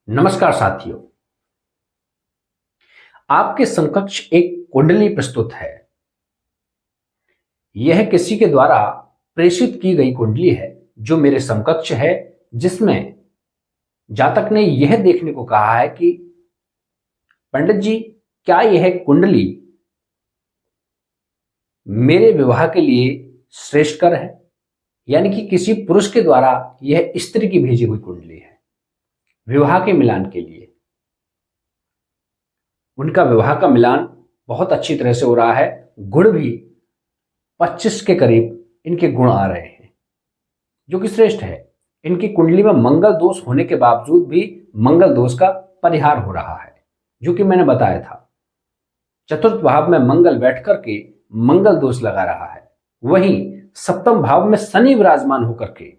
नमस्कार साथियों। आपके समकक्ष एक कुंडली प्रस्तुत है। यह किसी के द्वारा प्रेषित की गई कुंडली है जो मेरे समकक्ष है, जिसमें जातक ने यह देखने को कहा है कि पंडित जी, क्या यह कुंडली मेरे विवाह के लिए श्रेष्ठकर है। यानी कि किसी पुरुष के द्वारा यह स्त्री की भेजी हुई कुंडली है विवाह के मिलान के लिए। उनका विवाह का मिलान बहुत अच्छी तरह से हो रहा है। गुण भी 25 के करीब इनके गुण आ रहे हैं, जो कि श्रेष्ठ है। इनकी कुंडली में मंगल दोष होने के बावजूद भी मंगल दोष का परिहार हो रहा है, जो कि मैंने बताया था। चतुर्थ भाव में मंगल बैठ करके मंगल दोष लगा रहा है, वहीं सप्तम भाव में शनि विराजमान होकर के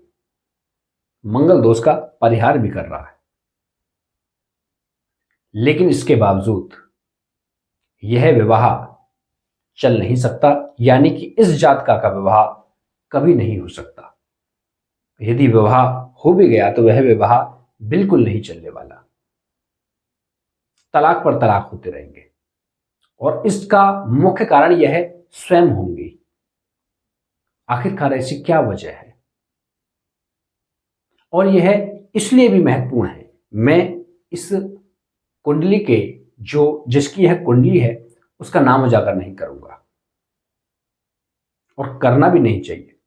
मंगल दोष का परिहार भी कर रहा है। लेकिन इसके बावजूद यह विवाह चल नहीं सकता, यानी कि इस जातका का विवाह कभी नहीं हो सकता। यदि विवाह हो भी गया तो वह विवाह बिल्कुल नहीं चलने वाला, तलाक पर तलाक होते रहेंगे। और इसका मुख्य कारण यह स्वयं होंगी। आखिरकार ऐसी क्या वजह है, और यह इसलिए भी महत्वपूर्ण है। मैं इस कुंडली के जिसकी यह कुंडली है उसका नाम उजागर नहीं करूंगा, और करना भी नहीं चाहिए।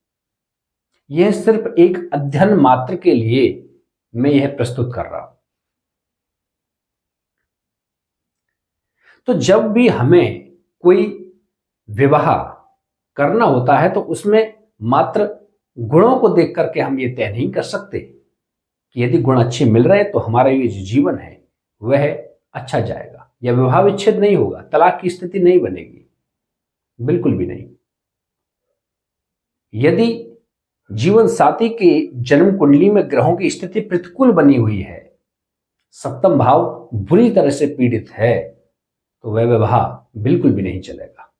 यह सिर्फ एक अध्ययन मात्र के लिए मैं यह प्रस्तुत कर रहा हूं। तो जब भी हमें कोई विवाह करना होता है तो उसमें मात्र गुणों को देख करके हम ये तय नहीं कर सकते कि यदि गुण अच्छे मिल रहे हैं तो हमारा ये जो जीवन है वह अच्छा जाएगा, या विवाह विच्छेद नहीं होगा, तलाक की स्थिति नहीं बनेगी, बिल्कुल भी नहीं। यदि जीवन साथी के जन्म कुंडली में ग्रहों की स्थिति प्रतिकूल बनी हुई है, सप्तम भाव बुरी तरह से पीड़ित है, तो वह विवाह बिल्कुल भी नहीं चलेगा।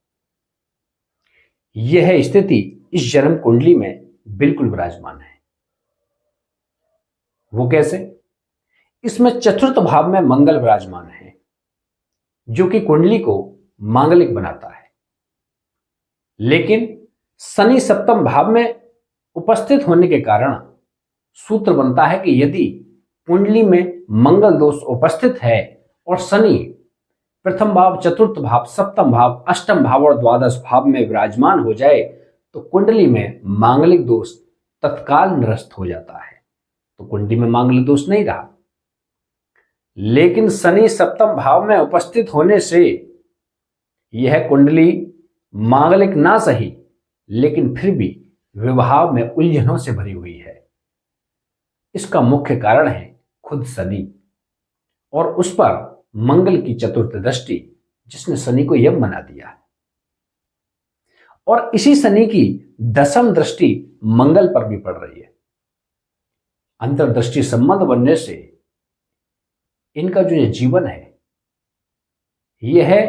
यह स्थिति इस जन्म कुंडली में बिल्कुल विराजमान है। वो कैसे? इसमें चतुर्थ भाव में मंगल विराजमान है, जो कि कुंडली को मांगलिक बनाता है। लेकिन शनि सप्तम भाव में उपस्थित होने के कारण सूत्र बनता है कि यदि कुंडली में मंगल दोष उपस्थित है और शनि प्रथम भाव, चतुर्थ भाव, सप्तम भाव, अष्टम भाव और द्वादश भाव में विराजमान हो जाए तो कुंडली में मांगलिक दोष तत्काल निरस्त हो जाता है। तो कुंडली में मांगलिक दोष नहीं रहा। लेकिन शनि सप्तम भाव में उपस्थित होने से यह कुंडली मांगलिक ना सही, लेकिन फिर भी विवाह में उलझनों से भरी हुई है। इसका मुख्य कारण है खुद शनि, और उस पर मंगल की चतुर्थ दृष्टि, जिसने शनि को यम बना दिया। और इसी शनि की दशम दृष्टि मंगल पर भी पड़ रही है। अंतर्दृष्टि संबंध बनने से इनका जो ये जीवन है यह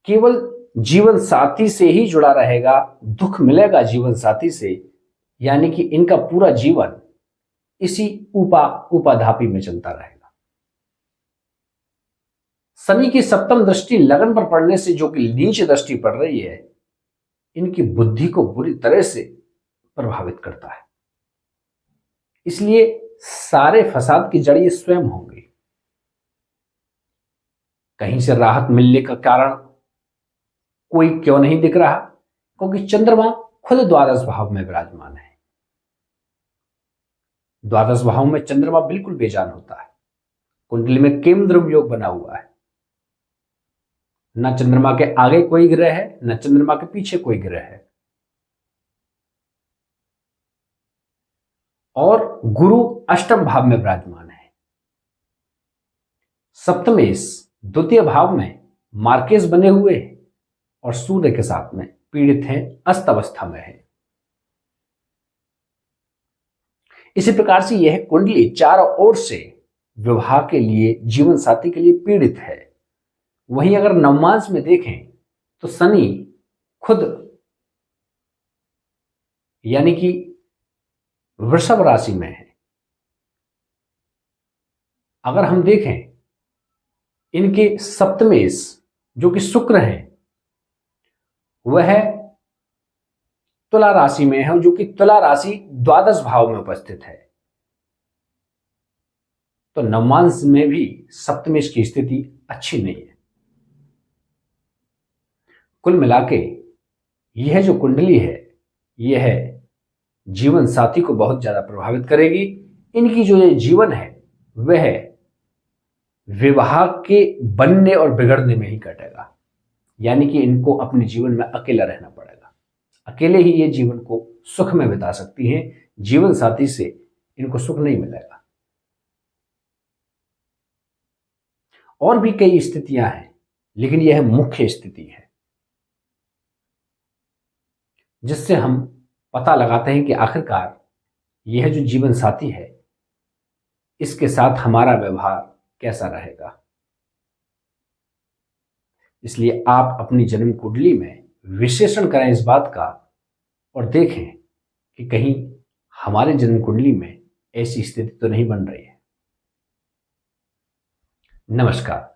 केवल जीवन साथी से ही जुड़ा रहेगा, दुख मिलेगा जीवन साथी से, यानी कि इनका पूरा जीवन इसी उपाधापी में चलता रहेगा। शनि की सप्तम दृष्टि लगन पर पड़ने से, जो कि नीच दृष्टि पड़ रही है, इनकी बुद्धि को बुरी तरह से प्रभावित करता है। इसलिए सारे फसाद की जड़ ये स्वयं होंगे। कहीं से राहत मिलने का कारण कोई क्यों नहीं दिख रहा? क्योंकि चंद्रमा खुद द्वादश भाव में विराजमान है। द्वादश भाव में चंद्रमा बिल्कुल बेजान होता है। कुंडली में केमद्रुम योग बना हुआ है। न चंद्रमा के आगे कोई ग्रह है, न चंद्रमा के पीछे कोई ग्रह है। और गुरु अष्टम भाव में विराजमान है। सप्तमेश द्वितीय भाव में मार्केस बने हुए हैं और सूर्य के साथ में पीड़ित हैं, अस्त अवस्था में है। इसी प्रकार से यह कुंडली चारों ओर से विवाह के लिए, जीवन साथी के लिए पीड़ित है। वहीं अगर नवमांश में देखें तो शनि खुद यानी कि वृषभ राशि में है। अगर हम देखें इनके सप्तमेश जो कि शुक्र हैं वह तुला राशि में है, जो कि तुला राशि द्वादश भाव में उपस्थित है। तो नवमांश में भी सप्तमेश की स्थिति अच्छी नहीं है। कुल मिलाके यह जो कुंडली है यह जीवन साथी को बहुत ज्यादा प्रभावित करेगी। इनकी जो ये जीवन है वह विवाह के बनने और बिगड़ने में ही कटेगा, यानी कि इनको अपने जीवन में अकेला रहना पड़ेगा। अकेले ही ये जीवन को सुख में बिता सकती हैं, जीवन साथी से इनको सुख नहीं मिलेगा। और भी कई स्थितियां हैं, लेकिन यह मुख्य स्थिति है जिससे हम पता लगाते हैं कि आखिरकार यह जो जीवन साथी है इसके साथ हमारा व्यवहार कैसा रहेगा। इसलिए आप अपनी जन्म कुंडली में विश्लेषण करें इस बात का और देखें कि कहीं हमारे जन्म कुंडली में ऐसी स्थिति तो नहीं बन रही है। नमस्कार।